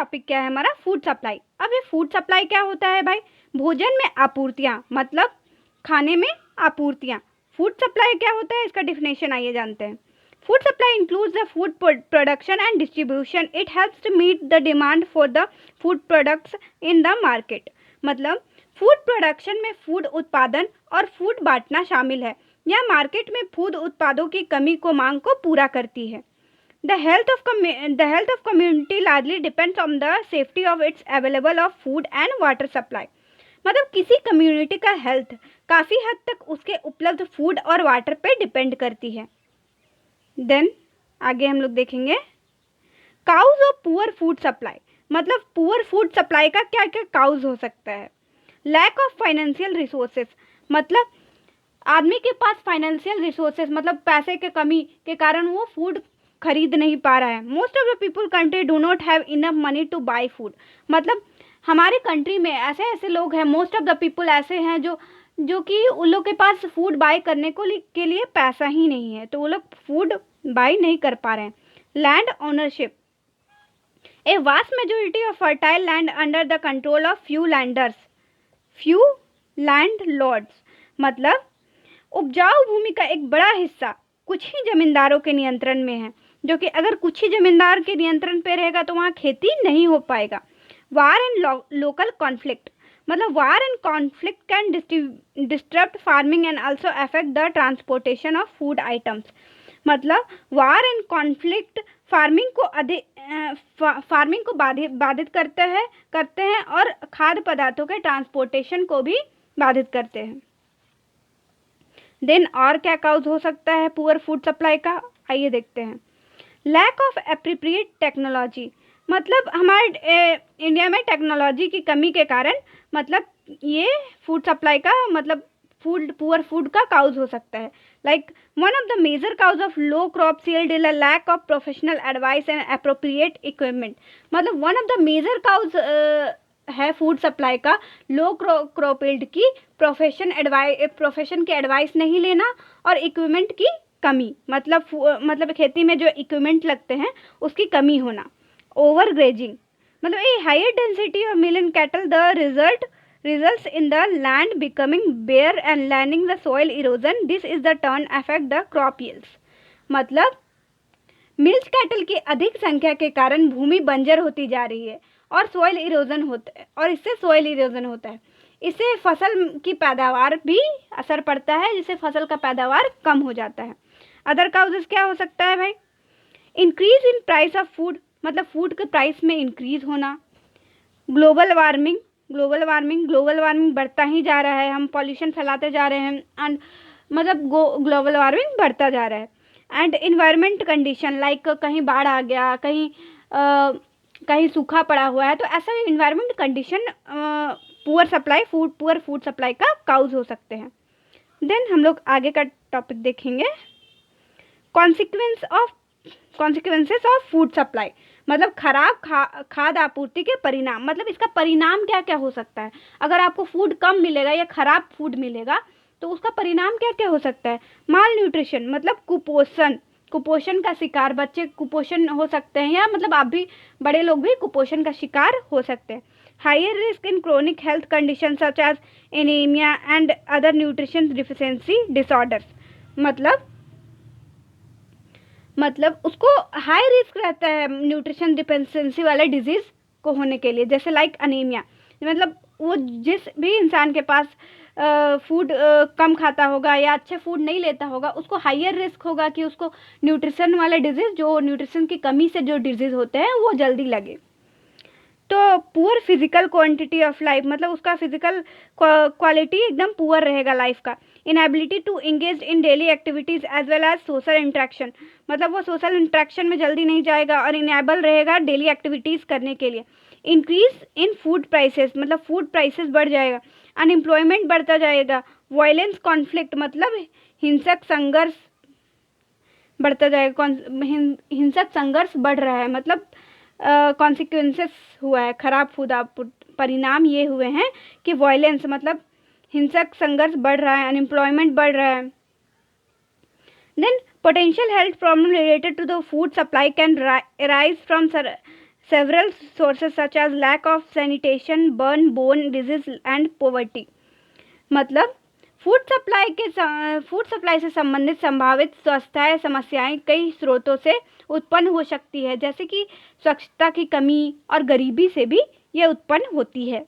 Topic क्या है हमारा, फूड सप्लाई। अब ये फूड सप्लाई क्या होता है भाई, भोजन में आपूर्तियाँ, मतलब खाने में आपूर्तियाँ। फूड सप्लाई क्या होता है, इसका डिफिनेशन आइए जानते हैं। Food supply includes the food production and distribution. It helps to meet the demand for the food products in the market. मतलब फूड प्रोडक्शन में फूड उत्पादन और फूड बांटना शामिल है। यह मार्केट में फूड उत्पादों की कमी को मांग को पूरा करती है। The health of community largely depends on the safety of its available of food and water supply। मतलब किसी कम्युनिटी का हेल्थ काफ़ी हद तक उसके उपलब्ध फूड और वाटर पे डिपेंड करती है। देन आगे हम लोग देखेंगे cause of poor food supply. मतलब पुअर फूड सप्लाई का क्या क्या काउज हो सकता है। लैक ऑफ फाइनेंशियल रिसोर्सेज, मतलब आदमी के पास फाइनेंशियल रिसोर्सेज मतलब पैसे के कमी के कारण वो फूड खरीद नहीं पा रहा है। Most of the people country do not have enough money to buy food. मतलब हमारे कंट्री में ऐसे ऐसे लोग हैं, मोस्ट ऑफ द पीपल ऐसे हैं जो कि उन लोग के पास फूड बाय करने के लिए पैसा ही नहीं है, तो वो लोग फूड बाय नहीं कर पा रहे हैं। Land ownership, a vast majority of fertile land under the control of few landlords. मतलब उपजाऊ भूमि का एक बड़ा हिस्सा कुछ ही जमींदारों के नियंत्रण में है, जो कि अगर कुछ ही जमींदार के नियंत्रण पे रहेगा तो वहाँ खेती नहीं हो पाएगा। वार एंड लोकल कॉन्फ्लिक्ट, मतलब war and conflict can disturb farming and also affect the transportation of food items. मतलब वार एंड कॉन्फ्लिक्ट फार्मिंग को बाधित करते हैं और खाद्य पदार्थों के ट्रांसपोर्टेशन को भी बाधित करते हैं। देन और क्या काउज हो सकता है पुअर फूड सप्लाई का, आइए देखते हैं। लैक ऑफ एप्रोप्रिएट टेक्नोलॉजी, मतलब हमारे इंडिया में टेक्नोलॉजी की कमी के कारण मतलब ये फूड सप्लाई का मतलब पुअर फूड का काउज हो सकता है। Like one of the major cause of low crop yield is a lack of professional advice and appropriate equipment. मतलब one of the major cause है फूड सप्लाई का low crop yield की profession के advice नहीं लेना और equipment की कमी, मतलब खेती में जो इक्विपमेंट लगते हैं उसकी कमी होना। ओवर ग्रेजिंग, मतलब a higher density of mill and cattle the results in the land becoming bare and landing the soil erosion. This is the turn affect the crop yields। मतलब मिल्क कैटल की अधिक संख्या के कारण भूमि बंजर होती जा रही है और सॉइल इरोजन होता है, और इससे सॉइल इरोजन होता है। इससे फसल की पैदावार भी असर पड़ता है, जिससे फसल का पैदावार कम हो जाता है। अदर काउजेस क्या हो सकता है भाई, increase in price of food, मतलब फूड के प्राइस में इंक्रीज होना। ग्लोबल वार्मिंग बढ़ता ही जा रहा है, हम पॉल्यूशन फैलाते जा रहे हैं एंड मतलब ग्लोबल वार्मिंग बढ़ता जा रहा है। एंड इन्वायरमेंट कंडीशन, लाइक कहीं बाढ़ आ गया, कहीं सूखा पड़ा हुआ है, तो ऐसा environment condition poor food supply का काउज हो सकते हैं। देन हम लोग आगे का टॉपिक देखेंगे, कॉन्सिक्वेंसेस ऑफ फूड सप्लाई, मतलब खराब खाद्य आपूर्ति के परिणाम। मतलब इसका परिणाम क्या क्या हो सकता है, अगर आपको फूड कम मिलेगा या खराब फूड मिलेगा तो उसका परिणाम क्या क्या हो सकता है। माल न्यूट्रिशन, मतलब कुपोषण का शिकार, बच्चे कुपोषण हो सकते हैं, या मतलब आप भी बड़े लोग भी कुपोषण का शिकार हो सकते हैं। Higher risk in chronic health condition such as anaemia and other nutrition deficiency disorders. मतलब उसको हाई रिस्क रहता है न्यूट्रिशन डिफिशियंसी वाले डिजीज़ को होने के लिए, जैसे लाइक अनीमिया। मतलब वो जिस भी इंसान के पास फूड कम खाता होगा या अच्छे फूड नहीं लेता होगा, उसको हाइयर रिस्क होगा कि उसको न्यूट्रिशन वाले डिजीज़, जो न्यूट्रिशन की कमी से जो डिजीज़ होते हैं वो जल्दी लगे। तो poor physical quantity of life, मतलब उसका फिजिकल क्वालिटी एकदम पुअर रहेगा लाइफ का। Inability to engage in daily activities as well as social interaction, मतलब वो सोशल इंट्रैक्शन में जल्दी नहीं जाएगा और इनेबल रहेगा डेली एक्टिविटीज़ करने के लिए। इंक्रीज इन फूड प्राइसेस, मतलब फूड प्राइसेस बढ़ जाएगा। अनएम्प्लॉयमेंट बढ़ता जाएगा। वायलेंस कॉन्फ्लिक्ट, मतलब हिंसक संघर्ष बढ़ता जाएगा। हिंसक संघर्ष बढ़ रहा है, मतलब कॉन्सिक्वेंसेस हुआ है खराब फूड परिणाम ये हुए हैं कि वायलेंस, मतलब हिंसक संघर्ष बढ़ रहा है, अनएम्प्लॉयमेंट बढ़ रहा है। Then potential health problem related to the food supply can arise from several sources such as lack of sanitation, burn, bone disease and poverty. मतलब फूड सप्लाई से संबंधित संभावित स्वास्थ्य समस्याएं कई स्रोतों से उत्पन्न हो सकती है, जैसे कि स्वच्छता की कमी और गरीबी से भी ये उत्पन्न होती है।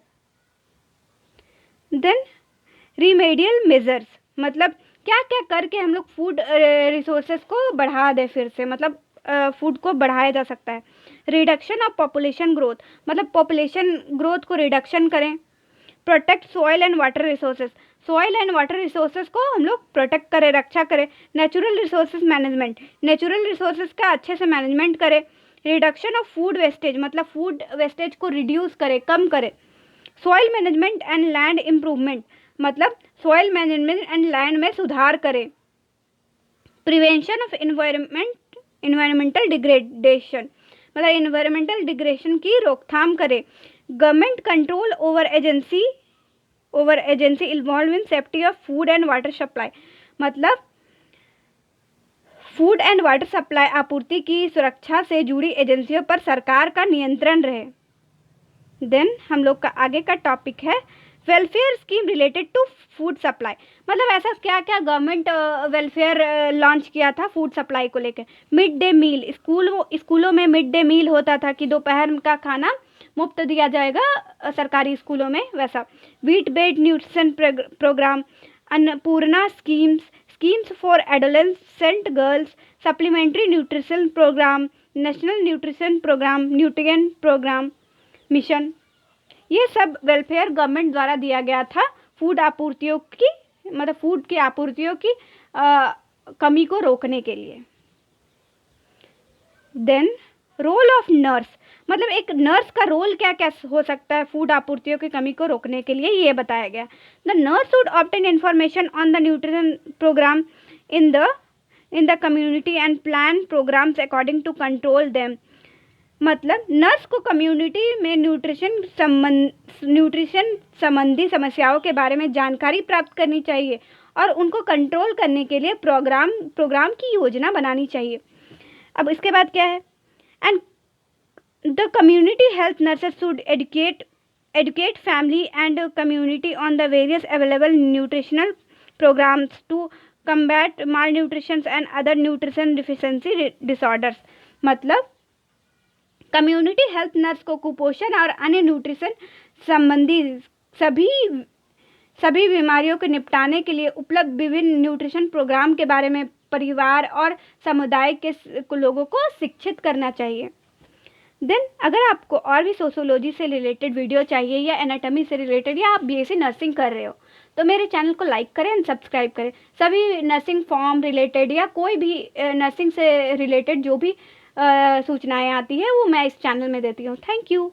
देन रिमेडियल मेजर्स, मतलब क्या क्या करके हम लोग फूड रिसोर्सेज को बढ़ा दें, फिर से मतलब फूड को बढ़ाया जा सकता है। रिडक्शन ऑफ पॉपुलेशन ग्रोथ, मतलब पॉपुलेशन ग्रोथ को रिडक्शन करें। Protect soil and water resources, soil and water resources को हम लोग प्रोटेक्ट करें, रक्षा करें। Natural resources management, natural resources का अच्छे से मैनेजमेंट करें। रिडक्शन ऑफ फूड वेस्टेज, मतलब फूड वेस्टेज को रिड्यूस करें, कम करें। Soil management and land improvement, मतलब सॉइल मैनेजमेंट एंड लैंड में सुधार करें। प्रिवेंशन ऑफ इन्वायरमेंटल डिग्रेडेशन, मतलब इन्वायरमेंटल डिग्रेडेशन की रोकथाम करें। Government control over agency involve in safety of food and water supply, मतलब फूड एंड वाटर सप्लाई आपूर्ति की सुरक्षा से जुड़ी एजेंसियों पर सरकार का नियंत्रण रहे। देन हम लोग का आगे का टॉपिक है welfare scheme related to food supply, मतलब ऐसा क्या क्या गवर्नमेंट वेलफेयर लॉन्च किया था फूड सप्लाई को लेकर। मिड डे मील, स्कूलों में मिड डे मील होता था कि दोपहर का खाना मुफ्त दिया जाएगा सरकारी स्कूलों में, वैसा। Wheat based nutrition programme, Annapurna schemes for adolescent girls, supplementary nutrition programme, national nutrition programme, nutrient programme mission, ये सब वेलफेयर गवर्नमेंट द्वारा दिया गया था फूड आपूर्तियों की, मतलब फूड की आपूर्तियों की कमी को रोकने के लिए। देन रोल ऑफ नर्स, मतलब एक नर्स का रोल क्या क्या हो सकता है फूड आपूर्तियों की कमी को रोकने के लिए, ये बताया गया। The nurse would obtain information on the nutrition programme in the community and plan programmes according to control them, मतलब नर्स को कम्युनिटी में न्यूट्रिशन संबंधी समस्याओं के बारे में जानकारी प्राप्त करनी चाहिए और उनको कंट्रोल करने के लिए प्रोग्राम की योजना बनानी चाहिए। अब इसके बाद क्या है, and the community health nurses should educate family and community on the various available nutritional programs to combat malnutrition and other nutrition deficiency disorders, मतलब कम्युनिटी हेल्थ नर्स को कुपोषण और अन्य न्यूट्रिशन संबंधी सभी बीमारियों को निपटाने के लिए उपलब्ध विभिन्न न्यूट्रिशन प्रोग्राम के बारे में परिवार और समुदाय के लोगों को शिक्षित करना चाहिए। देन अगर आपको और भी सोशियोलॉजी से रिलेटेड वीडियो चाहिए या एनाटॉमी से रिलेटेड, या आप बीएससी नर्सिंग कर रहे हो, तो मेरे चैनल को लाइक करें एंड सब्सक्राइब करें। सभी नर्सिंग फॉर्म रिलेटेड या कोई भी नर्सिंग से रिलेटेड जो भी सूचनाएं आती है वो मैं इस चैनल में देती हूँ। Thank you.